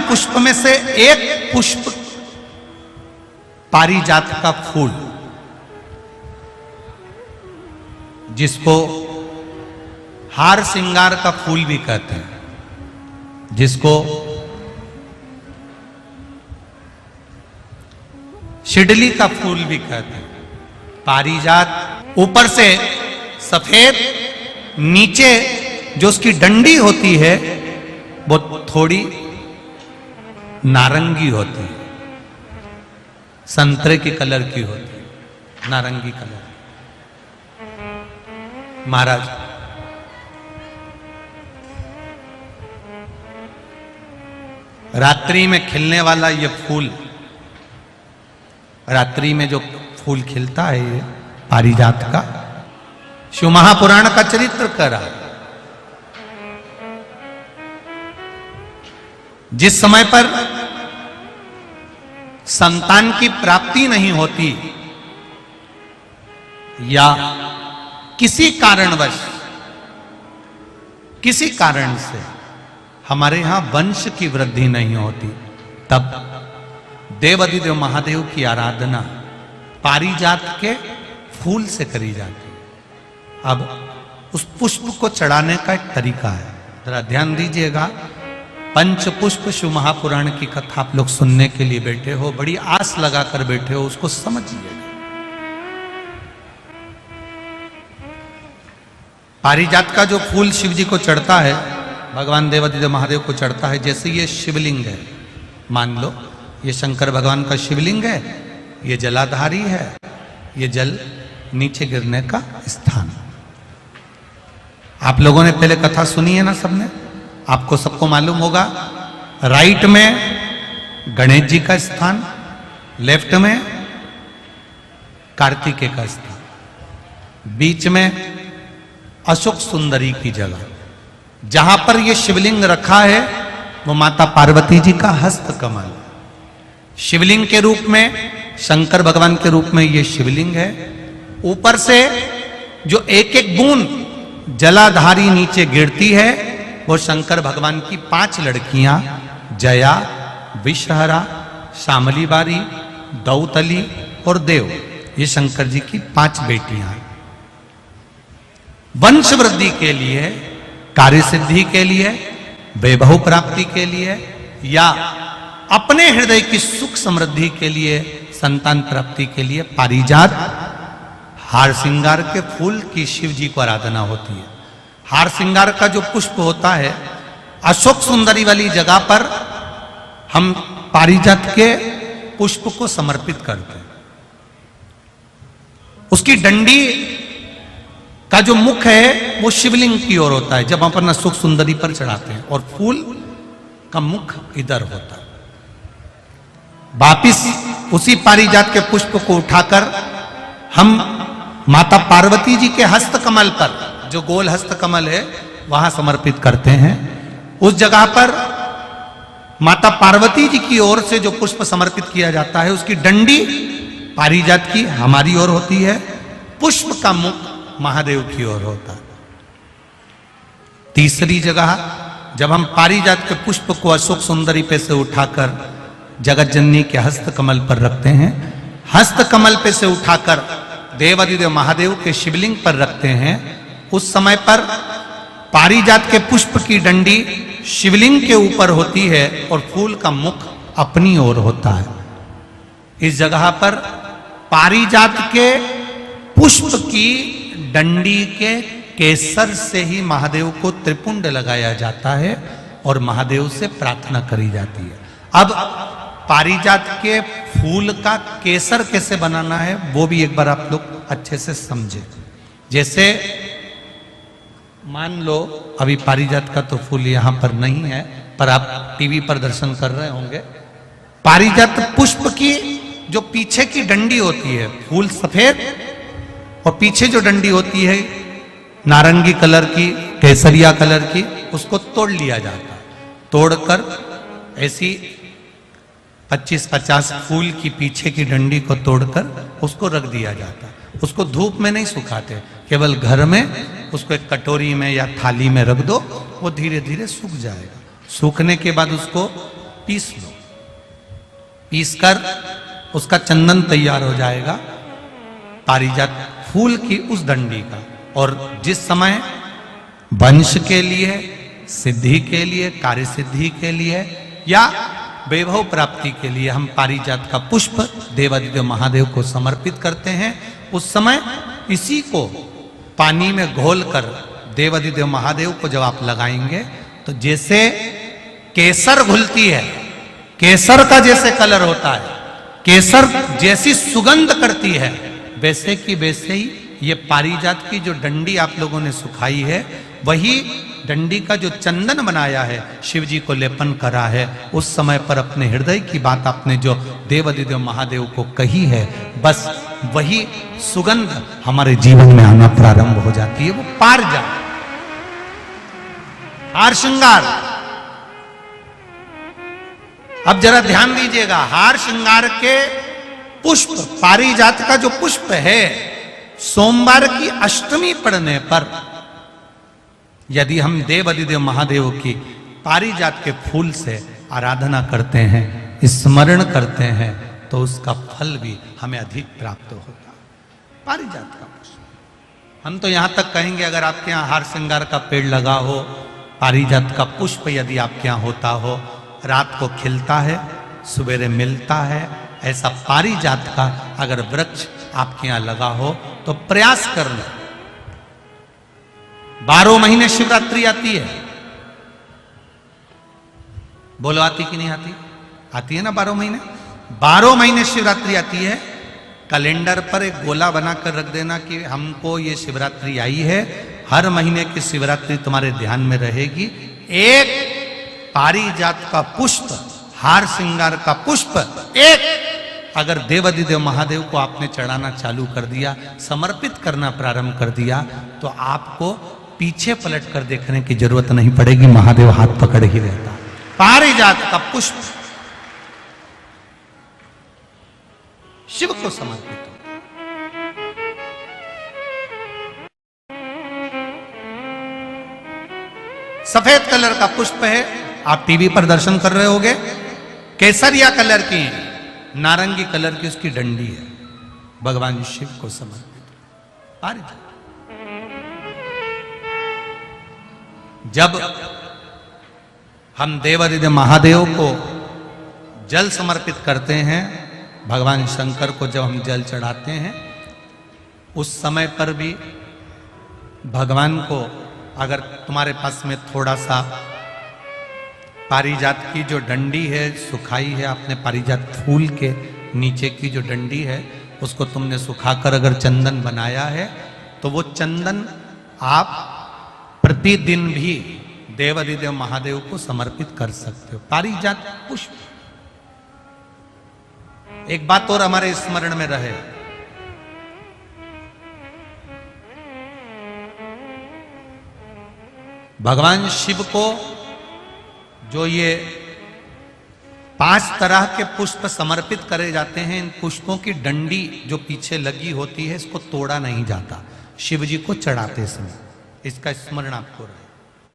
पुष्प में से एक पुष्प पारिजात का फूल, जिसको हार श्रृंगार का फूल भी कहते हैं, जिसको शिडली का फूल भी कहते हैं। पारिजात ऊपर से सफेद, नीचे जो उसकी डंडी होती है वो थोड़ी नारंगी होती है, संतरे के कलर की होती है, नारंगी कलर। महाराज रात्रि में खिलने वाला ये फूल, रात्रि में जो फूल खिलता है ये पारिजात का, शिव महापुराण का चरित्र करा। जिस समय पर संतान की प्राप्ति नहीं होती या किसी कारणवश, किसी कारण से हमारे यहां वंश की वृद्धि नहीं होती, तब देवाधिदेव महादेव की आराधना पारिजात के फूल से करी जाती है। अब उस पुष्प को चढ़ाने का एक तरीका है, जरा ध्यान दीजिएगा। पंचपुष्प शिव महापुराण की कथा आप लोग सुनने के लिए बैठे हो, बड़ी आस लगाकर बैठे हो, उसको समझिए। पारिजात का जो फूल शिव जी को चढ़ता है, भगवान देवाधिदेव महादेव को चढ़ता है, जैसे ये शिवलिंग है, मान लो ये शंकर भगवान का शिवलिंग है, ये जलाधारी है, ये जल नीचे गिरने का स्थान। आप लोगों ने पहले कथा सुनी है ना सबने, आपको सबको मालूम होगा। राइट में गणेश जी का स्थान, लेफ्ट में कार्तिकेय का स्थान, बीच में अशोक सुंदरी की जगह। जहां पर यह शिवलिंग रखा है वो माता पार्वती जी का हस्त कमल, शिवलिंग के रूप में, शंकर भगवान के रूप में यह शिवलिंग है। ऊपर से जो एक एक बूंद जलाधारी नीचे गिरती है वो शंकर भगवान की 5 लड़कियां, जया, विषहरा, शामली बारी, दौतली और देव, ये शंकर जी की 5 बेटियां। वंश वृद्धि के लिए, कार्य सिद्धि के लिए, वैभव प्राप्ति के लिए या अपने हृदय की सुख समृद्धि के लिए, संतान प्राप्ति के लिए पारिजात हार श्रृंगार के फूल की शिव जी को आराधना होती है। हार श्रृंगार का जो पुष्प होता है, अशोक सुंदरी वाली जगह पर हम पारिजात के पुष्प को समर्पित करते हैं। उसकी डंडी का जो मुख है वो शिवलिंग की ओर होता है जब अपन अशोक सुंदरी पर चढ़ाते हैं, और फूल का मुख इधर होता है। वापिस उसी पारिजात के पुष्प को उठाकर हम माता पार्वती जी के हस्त कमल पर, जो गोल हस्त कमल है, वहां समर्पित करते हैं। उस जगह पर माता पार्वती जी की ओर से जो पुष्प समर्पित किया जाता है, उसकी डंडी पारिजात की हमारी ओर होती है, पुष्प का मुख महादेव की ओर होता है। तीसरी जगह जब हम पारिजात के पुष्प को अशोक सुंदरी पे से उठाकर जगत जननी के हस्त कमल पर रखते हैं, हस्त कमल पे से उठाकर देवाधिदेव महादेव के शिवलिंग पर रखते हैं, उस समय पर पारिजात के पुष्प की डंडी शिवलिंग के ऊपर होती है और फूल का मुख अपनी ओर होता है। इस जगह पर पारिजात के पुष्प की डंडी के केसर से ही महादेव को त्रिपुंड लगाया जाता है और महादेव से प्रार्थना करी जाती है। अब पारिजात के फूल का केसर कैसे बनाना है वो भी एक बार आप लोग अच्छे से समझे। जैसे मान लो अभी पारिजात का तो फूल यहां पर नहीं है, पर आप टीवी पर दर्शन कर रहे होंगे। पारिजात पुष्प की जो पीछे की डंडी होती है, फूल सफेद और पीछे जो डंडी होती है नारंगी कलर की, केसरिया कलर की, उसको तोड़ लिया जाता है। तोड़कर ऐसी 25-50 फूल की पीछे की डंडी को तोड़कर उसको रख दिया जाता है। उसको धूप में नहीं सुखाते, केवल घर में उसको एक कटोरी में या थाली में रख दो, वो धीरे धीरे सूख जाएगा। सूखने के बाद उसको पीस लो। पीसकर उसका चंदन तैयार हो जाएगा पारिजात फूल की उस डंडी का। और जिस समय वंश के लिए, सिद्धि के लिए, कार्य सिद्धि के लिए या वैभव प्राप्ति के लिए हम पारिजात का पुष्प देवादिदेव महादेव को समर्पित करते हैं, उस समय इसी को पानी में घोलकर देवादिदेव महादेव को जब आप लगाएंगे तो जैसे केसर घुलती है, केसर का जैसे कलर होता है, केसर जैसी सुगंध करती है, वैसे की वैसे ही ये पारिजात की जो डंडी आप लोगों ने सुखाई है, वही डंडी का जो चंदन बनाया है, शिव जी को लेपन करा है, उस समय पर अपने हृदय की बात आपने जो देवादिदेव महादेव को कही है, बस वही सुगंध हमारे जीवन में आना प्रारंभ हो जाती है। वो पारिजात हार श्रृंगार। अब जरा ध्यान दीजिएगा, हार श्रृंगार के पुष्प, पारिजात का जो पुष्प है, सोमवार की अष्टमी पड़ने पर यदि हम देवादिदेव महादेव की पारिजात के फूल से आराधना करते हैं, स्मरण करते हैं, तो उसका फल भी हमें अधिक प्राप्त होता है। पारिजात का पुष्प, हम तो यहां तक कहेंगे अगर आपके यहां हार श्रृंगार का पेड़ लगा हो, पारिजात का पुष्प यदि आपके यहां होता हो, रात को खिलता है, सवेरे मिलता है, ऐसा पारिजात का अगर वृक्ष आपके यहां लगा हो तो प्रयास कर लें। 12 महीने शिवरात्रि आती है, बोलो आती कि नहीं आती? आती है ना 12 महीने। 12 महीने शिवरात्रि आती है। कैलेंडर पर एक गोला बनाकर रख देना कि हमको ये शिवरात्रि आई है, हर महीने की शिवरात्रि तुम्हारे ध्यान में रहेगी। एक पारिजात का पुष्प, हार श्रृंगार का पुष्प एक अगर देवादिदेव महादेव को आपने चढ़ाना चालू कर दिया, समर्पित करना प्रारंभ कर दिया, तो आपको पीछे पलट कर देखने की जरूरत नहीं पड़ेगी, महादेव हाथ पकड़ ही रहता। पारिजात का पुष्प शिव को समर्पित हो। सफेद कलर का पुष्प है, आप टीवी पर दर्शन कर रहे होंगे। केसरिया कलर की, नारंगी कलर की उसकी डंडी है, भगवान शिव को समर्पित पारिजात। जब हम देवादिदेव महादेव को जल समर्पित करते हैं, भगवान शंकर को जब हम जल चढ़ाते हैं, उस समय पर भी भगवान को अगर तुम्हारे पास में थोड़ा सा पारिजात की जो डंडी है सुखाई है, आपने पारिजात फूल के नीचे की जो डंडी है उसको तुमने सुखाकर अगर चंदन बनाया है, तो वो चंदन आप प्रतिदिन भी देवादिदेव महादेव को समर्पित कर सकते हो। पारिजात पुष्प। एक बात और हमारे स्मरण में रहे, भगवान शिव को जो ये 5 तरह के पुष्प समर्पित करे जाते हैं, इन पुष्पों की डंडी जो पीछे लगी होती है, इसको तोड़ा नहीं जाता शिव जी को चढ़ाते समय। इसका स्मरण आपको रहे।